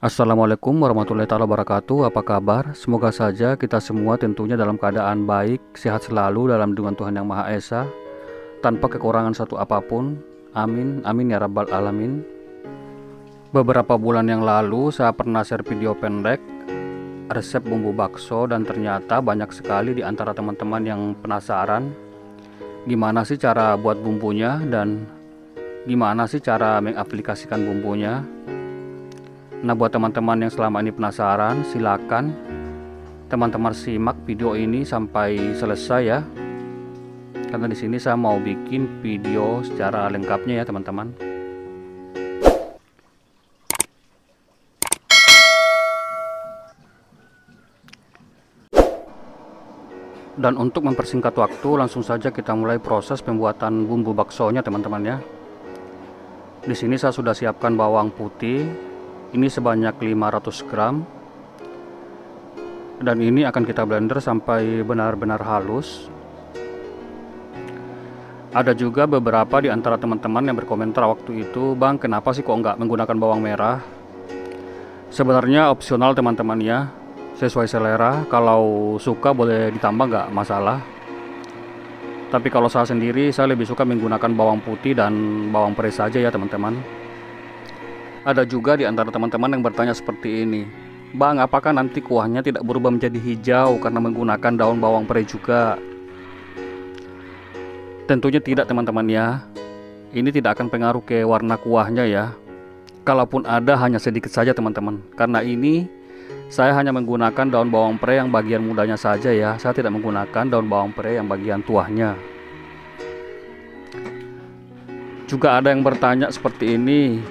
Assalamualaikum warahmatullahi wabarakatuh. Apa kabar? Semoga saja kita semua tentunya dalam keadaan baik, sehat selalu dalam lindungan Tuhan Yang Maha Esa, tanpa kekurangan satu apapun. Amin, amin ya rabbal alamin. Beberapa bulan yang lalu saya pernah share video pendek resep bumbu bakso, dan ternyata banyak sekali di antara teman-teman yang penasaran gimana sih cara buat bumbunya dan gimana sih cara mengaplikasikan bumbunya. Nah, buat teman-teman yang selama ini penasaran, silakan teman-teman simak video ini sampai selesai ya. Karena di sini saya mau bikin video secara lengkapnya ya, teman-teman. Dan untuk mempersingkat waktu, langsung saja kita mulai proses pembuatan bumbu baksonya, teman-teman ya. Di sini saya sudah siapkan bawang putih. Ini sebanyak 500 gram. Dan ini akan kita blender sampai benar-benar halus. Ada juga beberapa di antara teman-teman yang berkomentar waktu itu, "Bang, kenapa sih kok nggak menggunakan bawang merah?" Sebenarnya opsional teman-teman ya, sesuai selera. Kalau suka boleh ditambah, nggak masalah. Tapi kalau saya sendiri, saya lebih suka menggunakan bawang putih dan bawang pres saja ya, teman-teman. Ada juga di antara teman-teman yang bertanya seperti ini, "Bang, apakah nanti kuahnya tidak berubah menjadi hijau karena menggunakan daun bawang pere juga?" Tentunya tidak, teman-teman ya. Ini tidak akan pengaruh ke warna kuahnya ya. Kalaupun ada, hanya sedikit saja teman-teman. Karena ini saya hanya menggunakan daun bawang pere yang bagian mudanya saja ya. Saya tidak menggunakan daun bawang pere yang bagian tuahnya. Juga ada yang bertanya seperti ini,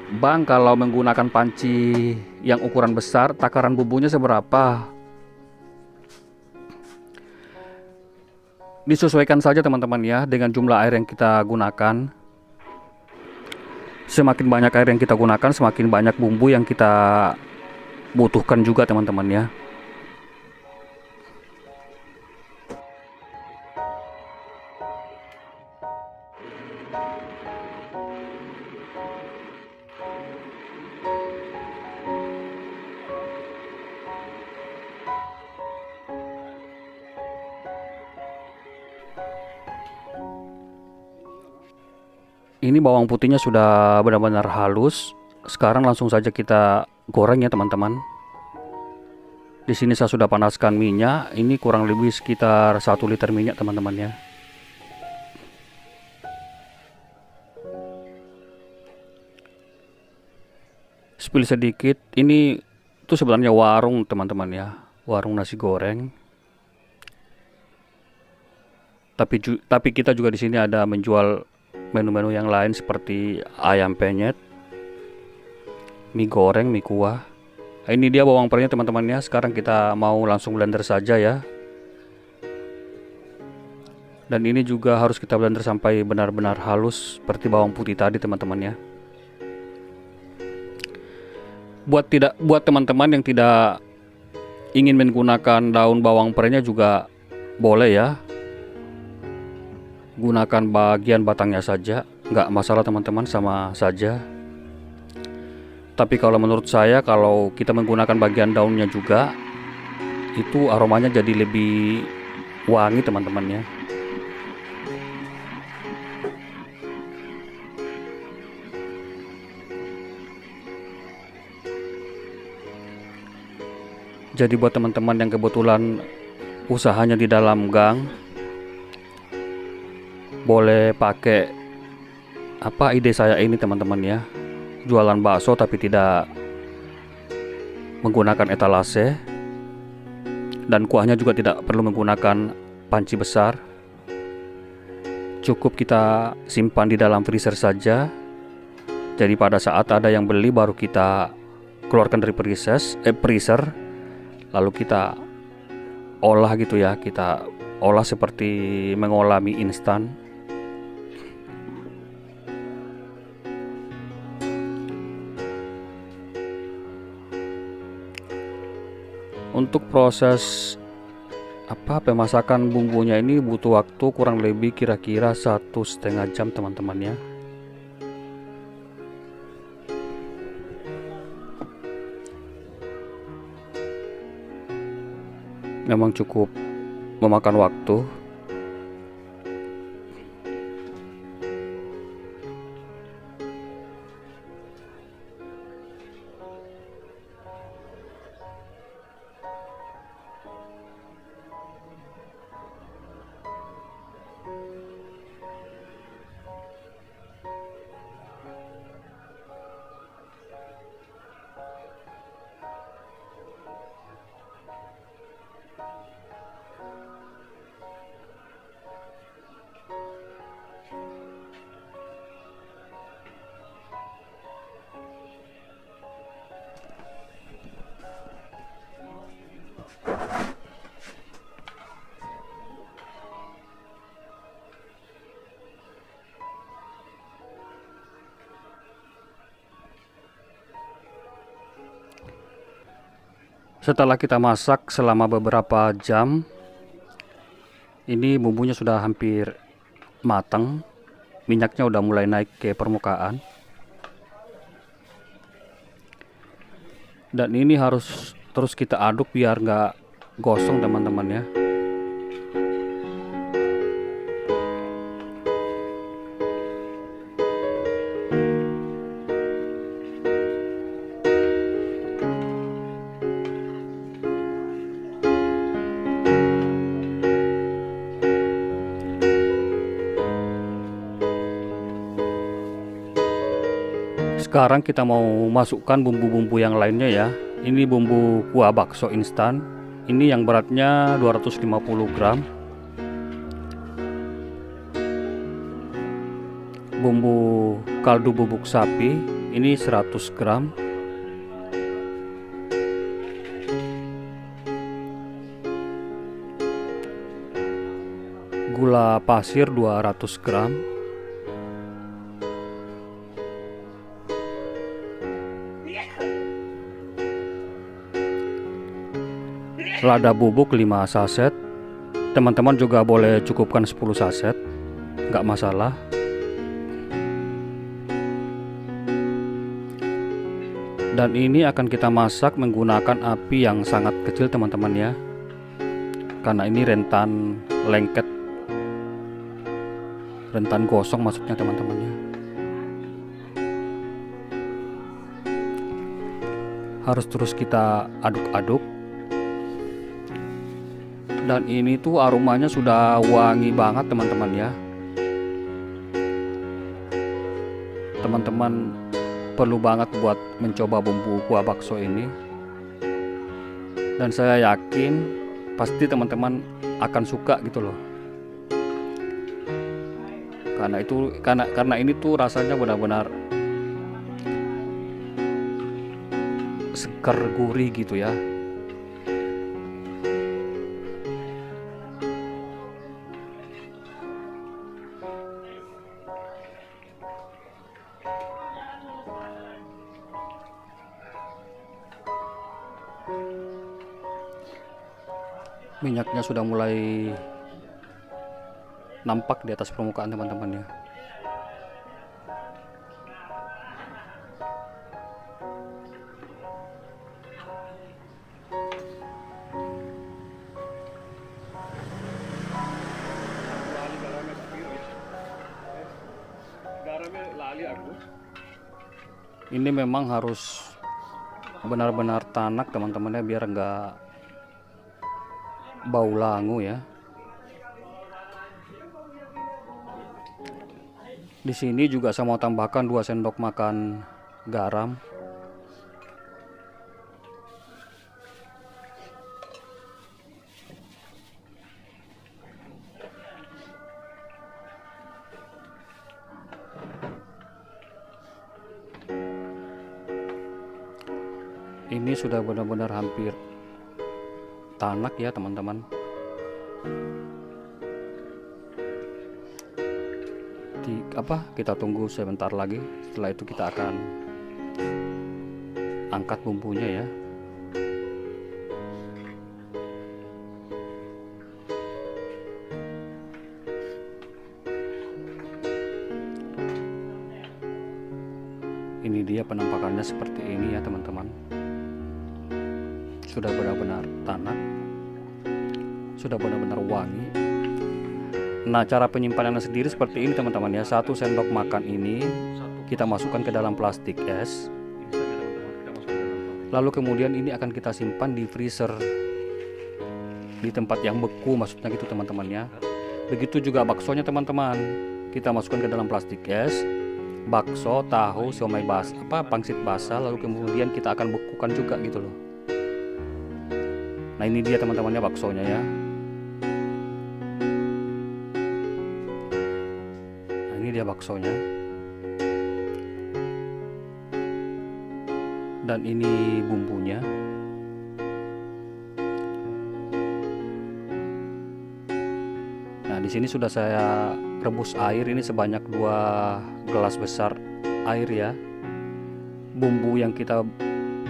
"Bang, kalau menggunakan panci yang ukuran besar, takaran bumbunya seberapa?" Disesuaikan saja teman-teman ya dengan jumlah air yang kita gunakan. Semakin banyak air yang kita gunakan, semakin banyak bumbu yang kita butuhkan juga teman-teman ya. Ini bawang putihnya sudah benar-benar halus. Sekarang langsung saja kita goreng ya, teman-teman. Di sini saya sudah panaskan minyak. Ini kurang lebih sekitar 1 liter minyak, teman-teman ya. Spill sedikit. Ini itu sebenarnya warung, teman-teman ya. Warung nasi goreng. Tapi kita juga di sini ada menjual menu-menu yang lain seperti ayam penyet, mie goreng, mie kuah. Ini dia bawang perenya teman-teman ya. Sekarang kita mau langsung blender saja ya. Dan ini juga harus kita blender sampai benar-benar halus seperti bawang putih tadi teman-teman ya. Buat teman-teman yang tidak ingin menggunakan daun bawang perenya juga boleh ya. Gunakan bagian batangnya saja, nggak masalah teman-teman, sama saja. Tapi kalau menurut saya, kalau kita menggunakan bagian daunnya juga, itu aromanya jadi lebih wangi teman-teman ya. Jadi buat teman-teman yang kebetulan usahanya di dalam gang, boleh pakai ide saya ini teman-teman ya. Jualan bakso tapi tidak menggunakan etalase, dan kuahnya juga tidak perlu menggunakan panci besar. Cukup kita simpan di dalam freezer saja. Jadi pada saat ada yang beli, baru kita keluarkan dari freezer, lalu kita olah gitu ya. Kita olah seperti mengolah mie instan. Untuk proses pemasakan bumbunya ini butuh waktu kurang lebih kira-kira 1,5 jam teman-teman ya. memang cukup memakan waktu. Setelah kita masak selama beberapa jam, ini bumbunya sudah hampir matang. Minyaknya udah mulai naik ke permukaan. Dan ini harus terus kita aduk biar nggak gosong teman-teman ya. Sekarang kita mau masukkan bumbu-bumbu yang lainnya ya. Ini bumbu kuah bakso instan. Ini yang beratnya 250 gram. Bumbu kaldu bubuk sapi, ini 100 gram. Gula pasir 200 gram. Lada bubuk 5 saset. Teman-teman juga boleh cukupkan 10 saset, nggak masalah. Dan ini akan kita masak menggunakan api yang sangat kecil teman-teman ya, karena ini rentan lengket, rentan gosong maksudnya teman-teman ya. Harus terus kita aduk-aduk. Dan ini tuh aromanya sudah wangi banget teman-teman ya. Teman-teman perlu banget buat mencoba bumbu kuah bakso ini. Dan saya yakin pasti teman-teman akan suka gitu loh. Karena ini tuh rasanya benar-benar seger gurih gitu ya. Minyaknya sudah mulai nampak di atas permukaan teman-teman ya. Ini memang harus benar-benar tanak teman-teman ya, biar enggak bau langu ya. Di sini juga saya mau tambahkan 2 sendok makan garam. Ini sudah benar-benar hampir tanak ya teman-teman. Kita tunggu sebentar lagi. Setelah itu kita akan angkat bumbunya ya. Ini dia penampakannya seperti ini ya teman-teman. Sudah benar-benar tanak. sudah benar-benar wangi. Nah, cara penyimpanannya sendiri seperti ini teman-teman ya. 1 sendok makan ini kita masukkan ke dalam plastik es. Lalu kemudian ini akan kita simpan di freezer, di tempat yang beku maksudnya gitu teman-teman ya. Begitu juga baksonya teman-teman, kita masukkan ke dalam plastik es. Bakso, tahu, siomay basah, pangsit basah, lalu kemudian kita akan bekukan juga gitu loh. Nah, ini dia teman-temannya baksonya ya. Nah, ini dia baksonya. Dan ini bumbunya. Nah, di sini sudah saya rebus air ini sebanyak 2 gelas besar air ya. Bumbu yang kita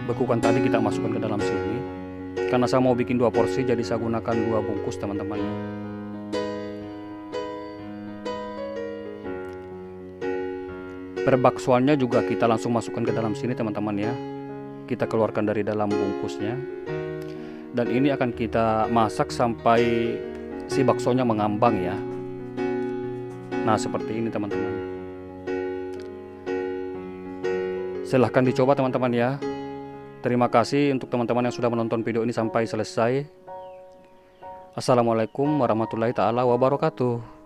bekukan tadi kita masukkan ke dalam sini. Karena saya mau bikin 2 porsi, jadi saya gunakan 2 bungkus teman-teman. Berbaksoannya juga kita langsung masukkan ke dalam sini teman-teman ya. Kita keluarkan dari dalam bungkusnya. Dan ini akan kita masak sampai si baksonya mengambang ya. Nah, seperti ini teman-teman. Silahkan dicoba teman-teman ya. Terima kasih untuk teman-teman yang sudah menonton video ini sampai selesai. Assalamualaikum warahmatullahi taala wabarakatuh.